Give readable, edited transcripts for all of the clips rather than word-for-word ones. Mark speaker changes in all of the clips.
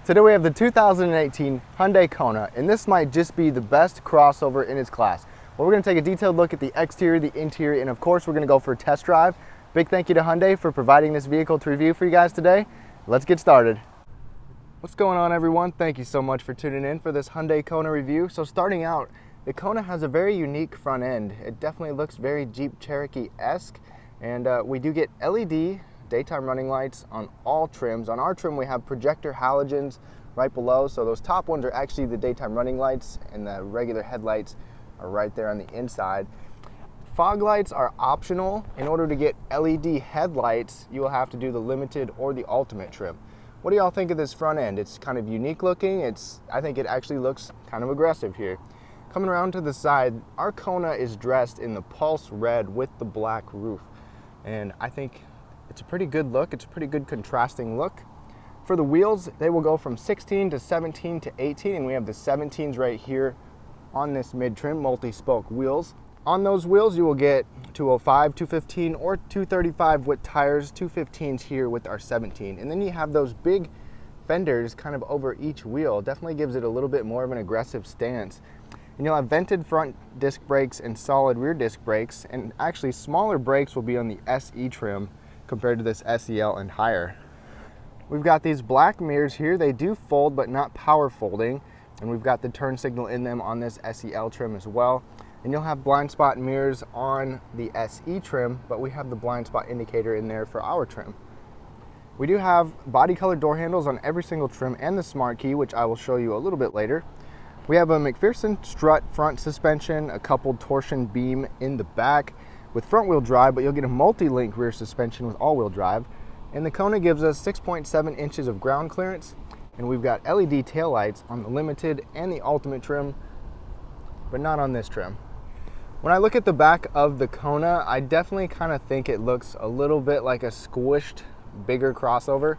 Speaker 1: Today we have the 2018 Hyundai Kona, and this might just be the best crossover in its class. Well, we're going to take a detailed look at the exterior, the interior, and of course we're going to go for a test drive. Big thank you to Hyundai for providing this vehicle to review for you guys today. Let's get started. What's going on, everyone? Thank you so much for tuning in for this Hyundai Kona review. So starting out, the Kona has a very unique front end. It definitely looks very Jeep Cherokee-esque, and we do get LED daytime running lights on all trims. On our trim we have projector halogens right below, so those top ones are actually the daytime running lights, and the regular headlights are right there on the inside. Fog lights are optional. In order to get LED headlights, you will have to do the limited or the ultimate trim. What do y'all think of this front end? It's kind of unique looking. I think it actually looks kind of aggressive here. Coming around to the side, our Kona is dressed in the pulse red with the black roof, and I think it's a pretty good look. It's a pretty good contrasting look. For the wheels, they will go from 16 to 17 to 18, and we have the 17s right here on this mid-trim multi-spoke wheels. On those wheels, you will get 205, 215, or 235 with tires, 215s here with our 17. And then you have those big fenders kind of over each wheel. Definitely gives it a little bit more of an aggressive stance. And you'll have vented front disc brakes and solid rear disc brakes, and actually smaller brakes will be on the SE trim compared to this SEL and higher. We've got these black mirrors here. They do fold, but not power folding, and we've got the turn signal in them on this SEL trim as well. And you'll have blind spot mirrors on the SE trim, but we have the blind spot indicator in there for our trim. We do have body color door handles on every single trim and the smart key, which I will show you a little bit later. We have a McPherson strut front suspension, a coupled torsion beam in the back with front wheel drive, but you'll get a multi-link rear suspension with all wheel drive. And the Kona gives us 6.7 inches of ground clearance, and we've got LED taillights on the limited and the ultimate trim, but not on this trim. When I look at the back of the Kona, I definitely kind of think it looks a little bit like a squished, bigger crossover,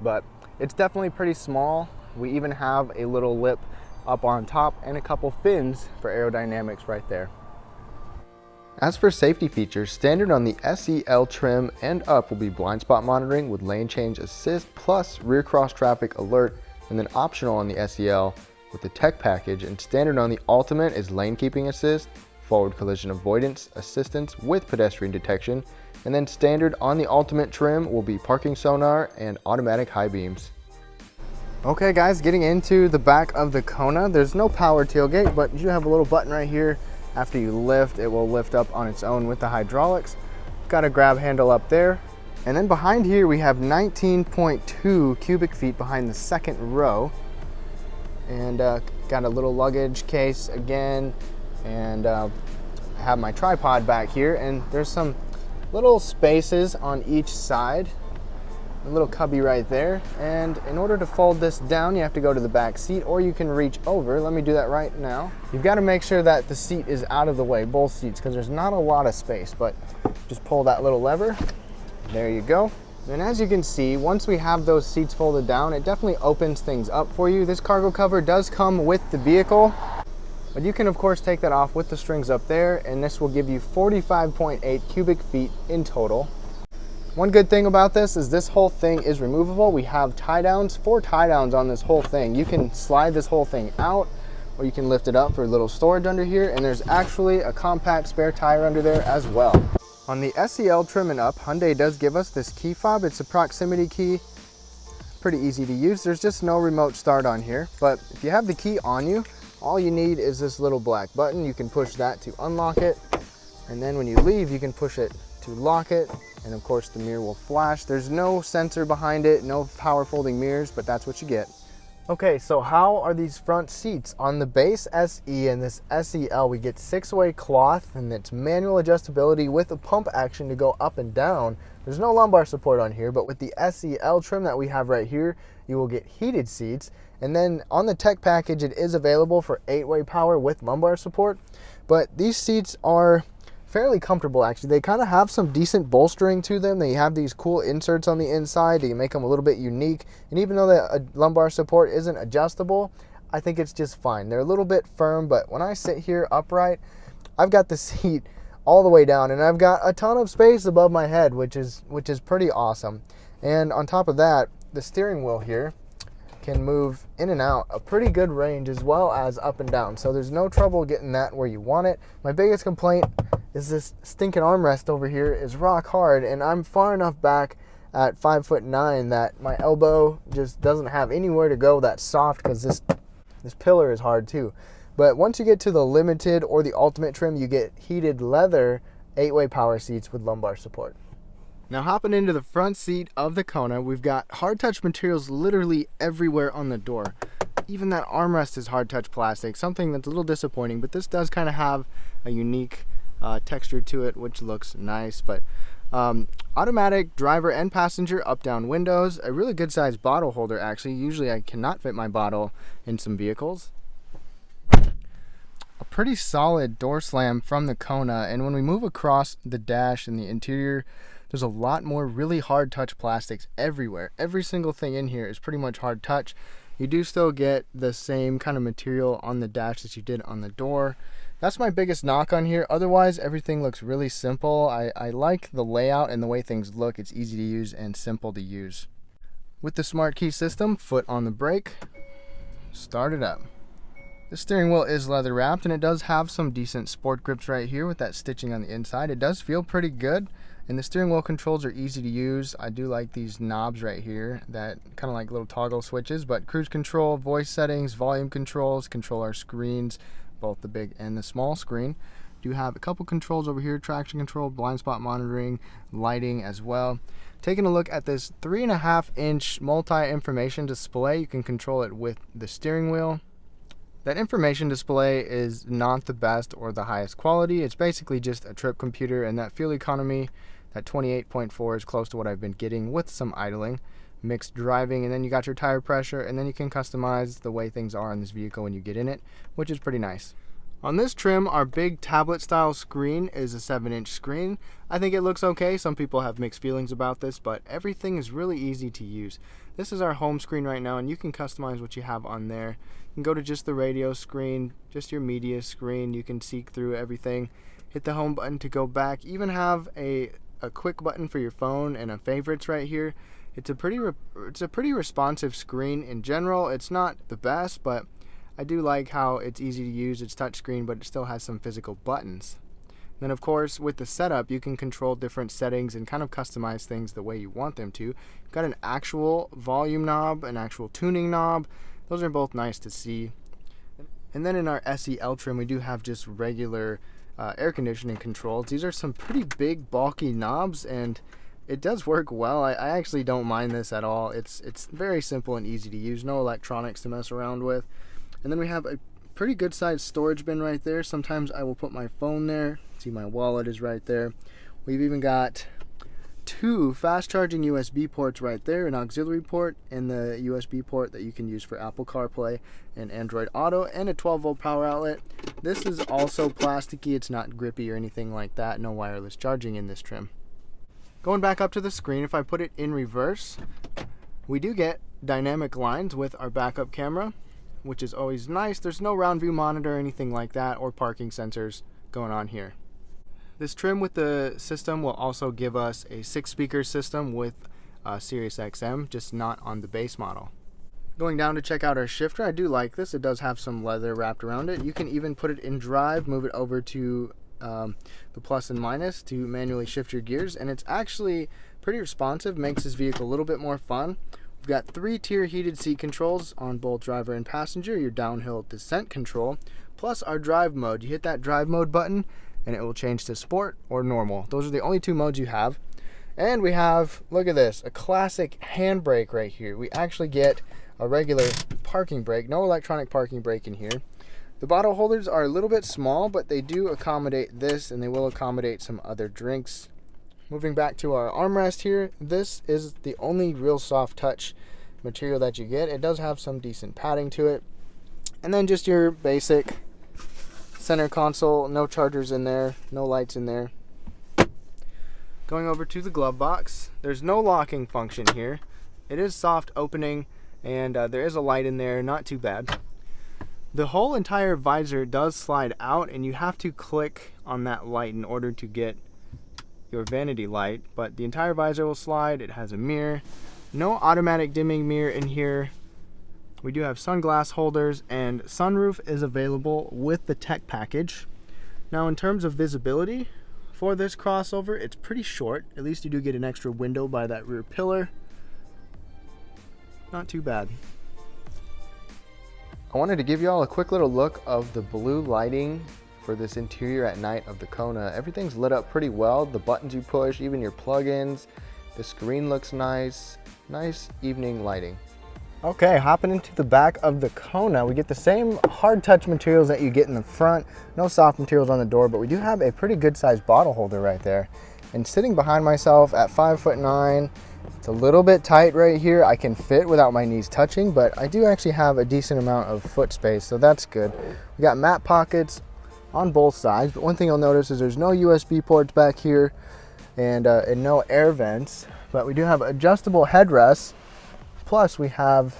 Speaker 1: but it's definitely pretty small. We even have a little lip up on top and a couple fins for aerodynamics right there. As for safety features, standard on the SEL trim and up will be blind spot monitoring with lane change assist plus rear cross traffic alert, and then optional on the SEL with the tech package, and standard on the ultimate is lane keeping assist, forward collision avoidance assistance with pedestrian detection, and then standard on the ultimate trim will be parking sonar and automatic high beams. Okay guys, getting into the back of the Kona, there's no power tailgate, but you have a little button right here. After you lift, it will lift up on its own with the hydraulics. Got a grab handle up there. And then behind here we have 19.2 cubic feet behind the second row. And got a little luggage case again. And I have my tripod back here, and there's some little spaces on each side. A little cubby right there, and in order to fold this down you have to go to the back seat, or you can reach over. Let me do that right now. You've got to make sure that the seat is out of the way, both seats, because there's not a lot of space, but just pull that little lever. There you go. And as you can see, once we have those seats folded down, it definitely opens things up for you. This cargo cover does come with the vehicle, but you can of course take that off with the strings up there, and this will give you 45.8 cubic feet in total. One good thing about this whole thing is removable. We have tie downs, 4 tie downs on this whole thing. You can slide this whole thing out, or you can lift it up for a little storage under here, and there's actually a compact spare tire under there as well. On the SEL trim and up, Hyundai does give us this key fob. It's a proximity key, pretty easy to use. There's just no remote start on here, but if you have the key on you, all you need is this little black button. You can push that to unlock it, and then when you leave, you can push it to lock it, and of course the mirror will flash. There's no sensor behind it, no power folding mirrors, but that's what you get. Okay, so how are these front seats? On the base SE and this SEL, we get 6-way cloth, and it's manual adjustability with a pump action to go up and down. There's no lumbar support on here, but with the SEL trim that we have right here, you will get heated seats. And then on the tech package, it is available for 8-way power with lumbar support, but these seats are fairly comfortable actually. They kind of have some decent bolstering to them. They have these cool inserts on the inside to make them a little bit unique, and even though the lumbar support isn't adjustable, I think it's just fine. They're a little bit firm, but when I sit here upright, I've got the seat all the way down, and I've got a ton of space above my head, which is pretty awesome. And on top of that, the steering wheel here can move in and out a pretty good range as well as up and down. So there's no trouble getting that where you want it. My biggest complaint is this stinking armrest over here is rock hard, and I'm far enough back at 5'9" that my elbow just doesn't have anywhere to go that's soft, because this pillar is hard too. But once you get to the limited or the ultimate trim, you get heated leather 8-way power seats with lumbar support. Now hopping into the front seat of the Kona, we've got hard touch materials literally everywhere on the door. Even that armrest is hard touch plastic, something that's a little disappointing, but this does kind of have a unique texture to it, which looks nice. But automatic driver and passenger up-down windows, a really good sized bottle holder actually. Usually I cannot fit my bottle in some vehicles. A pretty solid door slam from the Kona, and when we move across the dash and the interior, there's a lot more really hard touch plastics everywhere. Every single thing in here is pretty much hard touch. You do still get the same kind of material on the dash as you did on the door. That's my biggest knock on here. Otherwise, everything looks really simple. I like the layout and the way things look. It's easy to use and simple to use. With the smart key system, foot on the brake, start it up. The steering wheel is leather wrapped, and it does have some decent sport grips right here with that stitching on the inside. It does feel pretty good, and the steering wheel controls are easy to use. I do like these knobs right here that kind of like little toggle switches, but cruise control, voice settings, volume controls, control our screens, both the big and the small screen. Do have a couple controls over here, traction control, blind spot monitoring, lighting as well. Taking a look at this 3.5-inch multi-information display, you can control it with the steering wheel. That information display is not the best or the highest quality. It's basically just a trip computer, and that fuel economy, that 28.4, is close to what I've been getting with some idling, mixed driving, and then you got your tire pressure, and then you can customize the way things are in this vehicle when you get in it, which is pretty nice. On this trim, our big tablet style screen is a 7-inch screen. I think it looks okay. Some people have mixed feelings about this, but everything is really easy to use. This is our home screen right now, and you can customize what you have on there. You can go to just the radio screen, just your media screen. You can seek through everything. Hit the home button to go back. Even have a quick button for your phone and a favorites right here. It's a pretty responsive screen in general. It's not the best, but I do like how it's easy to use. It's touchscreen, but it still has some physical buttons. Then of course, with the setup, you can control different settings and kind of customize things the way you want them to. You've got an actual volume knob, an actual tuning knob. Those are both nice to see. And then in our SEL trim, we do have just regular air conditioning controls. These are some pretty big, bulky knobs, and it does work well. I actually don't mind this at all. It's very simple and easy to use. No electronics to mess around with. And then we have a pretty good sized storage bin right there. Sometimes I will put my phone there. See, my wallet is right there. We've even got 2 fast charging USB ports right there, an auxiliary port and the USB port that you can use for Apple CarPlay and Android Auto, and a 12-volt power outlet. This is also plasticky. It's not grippy or anything like that. No wireless charging in this trim. Going back up to the screen, if I put it in reverse, we do get dynamic lines with our backup camera, which is always nice. There's no round view monitor or anything like that, or parking sensors going on here. This trim with the system will also give us a 6-speaker system with Sirius XM, just not on the base model. Going down to check out our shifter, I do like this. It does have some leather wrapped around it. You can even put it in drive, move it over to the plus and minus to manually shift your gears, and it's actually pretty responsive, makes this vehicle a little bit more fun. We've got 3-tier heated seat controls on both driver and passenger, your downhill descent control, plus our drive mode. You hit that drive mode button and it will change to sport or normal. Those are the only 2 modes you have. And we have, look at this, a classic handbrake right here. We actually get a regular parking brake, no electronic parking brake in here. The bottle holders are a little bit small, but they do accommodate this, and they will accommodate some other drinks. Moving back to our armrest here, this is the only real soft touch material that you get. It does have some decent padding to it. And then just your basic center console, no chargers in there, no lights in there. Going over to the glove box, there's no locking function here. It is soft opening, and there is a light in there, not too bad. The whole entire visor does slide out, and you have to click on that light in order to get your vanity light, but the entire visor will slide. It has a mirror, no automatic dimming mirror in here. We do have sunglass holders, and sunroof is available with the tech package. Now in terms of visibility for this crossover, it's pretty short. At least you do get an extra window by that rear pillar. Not too bad. I wanted to give you all a quick little look of the blue lighting for this interior at night of the Kona. Everything's lit up pretty well. The buttons you push, even your plug-ins. The screen looks nice. Nice evening lighting. Okay, hopping into the back of the Kona, we get the same hard touch materials that you get in the front. No soft materials on the door, but we do have a pretty good sized bottle holder right there. And sitting behind myself at 5'9", it's a little bit tight right here. I can fit without my knees touching, but I do actually have a decent amount of foot space, so that's good. We got mat pockets on both sides, but one thing you'll notice is there's no USB ports back here and no air vents, but we do have adjustable headrests. Plus we have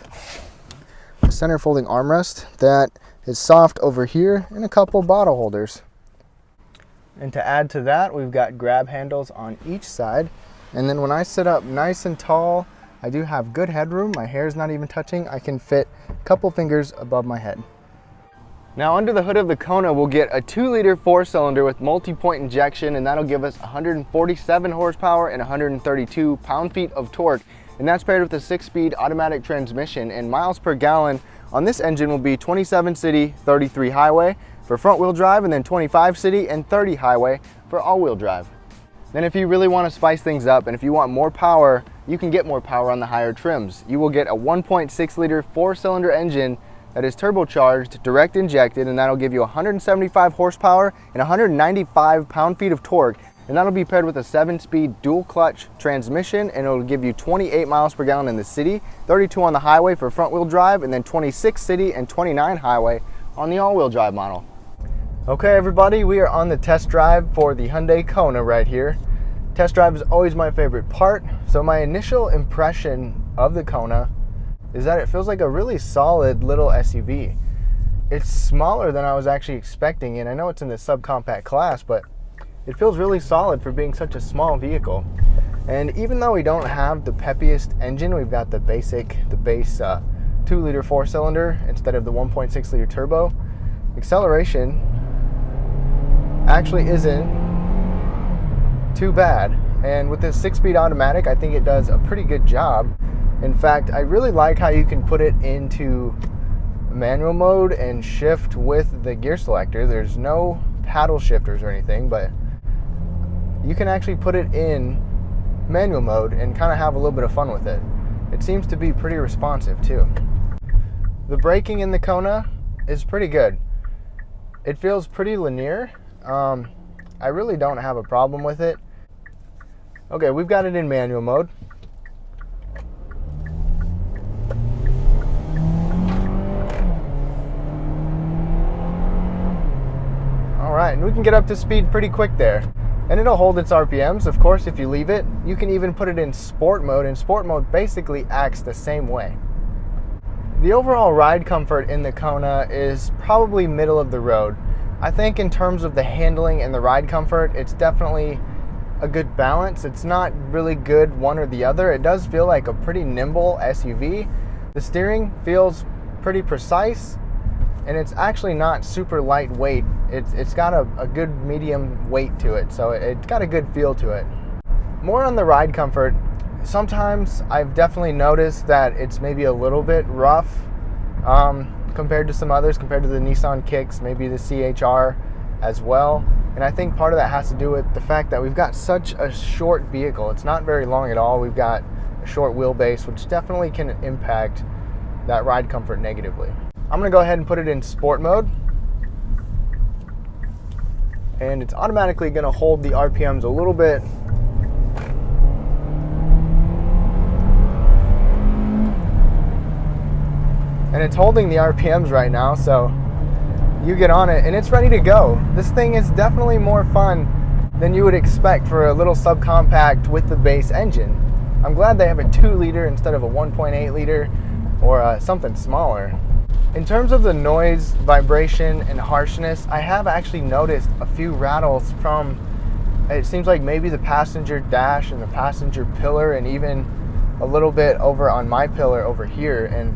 Speaker 1: a center folding armrest that is soft over here and a couple bottle holders. And to add to that, we've got grab handles on each side. And then when I sit up nice and tall, I do have good headroom. My hair is not even touching. I can fit a couple fingers above my head. Now under the hood of the Kona, we'll get a 2-liter 4-cylinder with multi-point injection, and that'll give us 147 horsepower and 132 pound-feet of torque. And that's paired with a 6-speed automatic transmission, and miles per gallon on this engine will be 27 city, 33 highway for front-wheel drive, and then 25 city and 30 highway for all-wheel drive. Then if you really want to spice things up and if you want more power, you can get more power on the higher trims. You will get a 1.6-liter 4-cylinder engine that is turbocharged, direct injected, and that'll give you 175 horsepower and 195 pound-feet of torque. And that'll be paired with a 7-speed dual clutch transmission, and it'll give you 28 miles per gallon in the city, 32 on the highway for front wheel drive, and then 26 city and 29 highway on the all-wheel drive model. Okay everybody, we are on the test drive for the Hyundai Kona right here. Test drive is always my favorite part. So my initial impression of the Kona is that it feels like a really solid little SUV. It's smaller than I was actually expecting, and I know it's in the subcompact class, but it feels really solid for being such a small vehicle. And even though we don't have the peppiest engine, we've got the base 2-liter 4-cylinder instead of the 1.6-liter turbo, acceleration actually isn't too bad. And with this 6-speed automatic, I think it does a pretty good job. In fact, I really like how you can put it into manual mode and shift with the gear selector. There's no paddle shifters or anything, but you can actually put it in manual mode and kind of have a little bit of fun with it. It seems to be pretty responsive too. The braking in the Kona is pretty good. It feels pretty linear. I really don't have a problem with it. Okay, we've got it in manual mode. All right, and we can get up to speed pretty quick there. And it'll hold its RPMs, of course, if you leave it. You can even put it in sport mode, and sport mode basically acts the same way. The overall ride comfort in the Kona is probably middle of the road. I think in terms of the handling and the ride comfort, it's definitely a good balance. It's not really good one or the other. It does feel like a pretty nimble SUV. The steering feels pretty precise, and it's actually not super lightweight. It's got a good medium weight to it, so it's got a good feel to it. More on the ride comfort, sometimes I've definitely noticed that it's maybe a little bit rough compared to some others, compared to the Nissan Kicks, maybe the CHR as well. And I think part of that has to do with the fact that we've got such a short vehicle. It's not very long at all. We've got a short wheelbase, which definitely can impact that ride comfort negatively. I'm gonna go ahead and put it in sport mode. And it's automatically gonna hold the RPMs a little bit. And it's holding the RPMs right now, so you get on it and it's ready to go. This thing is definitely more fun than you would expect for a little subcompact with the base engine. I'm glad they have a 2-liter instead of a 1.8-liter or something smaller. In terms of the noise, vibration, and harshness, I have actually noticed a few rattles from, it seems like maybe the passenger dash and the passenger pillar, and even a little bit over on my pillar over here. And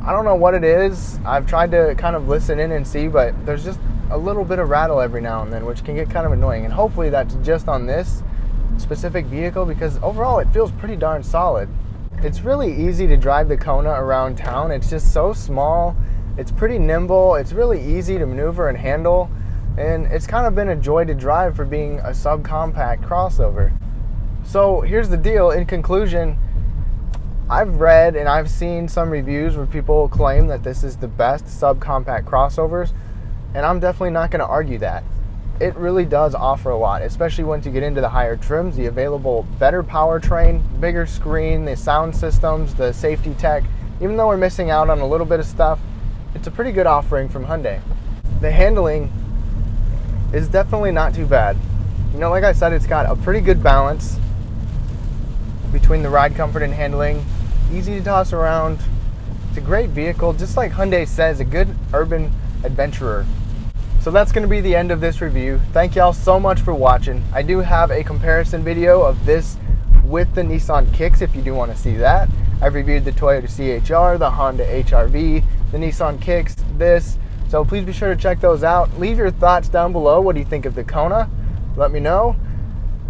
Speaker 1: I don't know what it is. I've tried to kind of listen in and see, but there's just a little bit of rattle every now and then, which can get kind of annoying. And hopefully that's just on this specific vehicle, because overall it feels pretty darn solid. It's really easy to drive the Kona around town. It's just so small. It's pretty nimble. It's really easy to maneuver and handle. And it's kind of been a joy to drive for being a subcompact crossover. So here's the deal. In conclusion, I've read and I've seen some reviews where people claim that this is the best subcompact crossovers, and I'm definitely not going to argue that. It really does offer a lot, especially once you get into the higher trims, the available better powertrain, bigger screen, the sound systems, the safety tech. Even though we're missing out on a little bit of stuff, it's a pretty good offering from Hyundai. The handling is definitely not too bad. You know, like I said, it's got a pretty good balance between the ride comfort and handling. Easy to toss around. It's a great vehicle, just like Hyundai says, a good urban adventurer. So that's going to be the end of this review. Thank y'all so much for watching. I do have a comparison video of this with the Nissan Kicks if you do want to see that. I've reviewed the Toyota CHR, the Honda HR-V, the Nissan Kicks, this. So please be sure to check those out. Leave your thoughts down below. What do you think of the Kona? Let me know.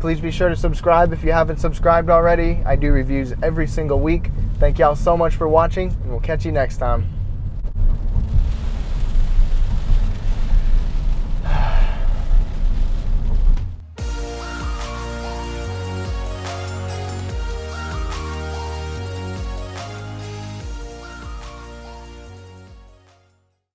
Speaker 1: Please be sure to subscribe if you haven't subscribed already. I do reviews every single week. Thank y'all so much for watching, and we'll catch you next time.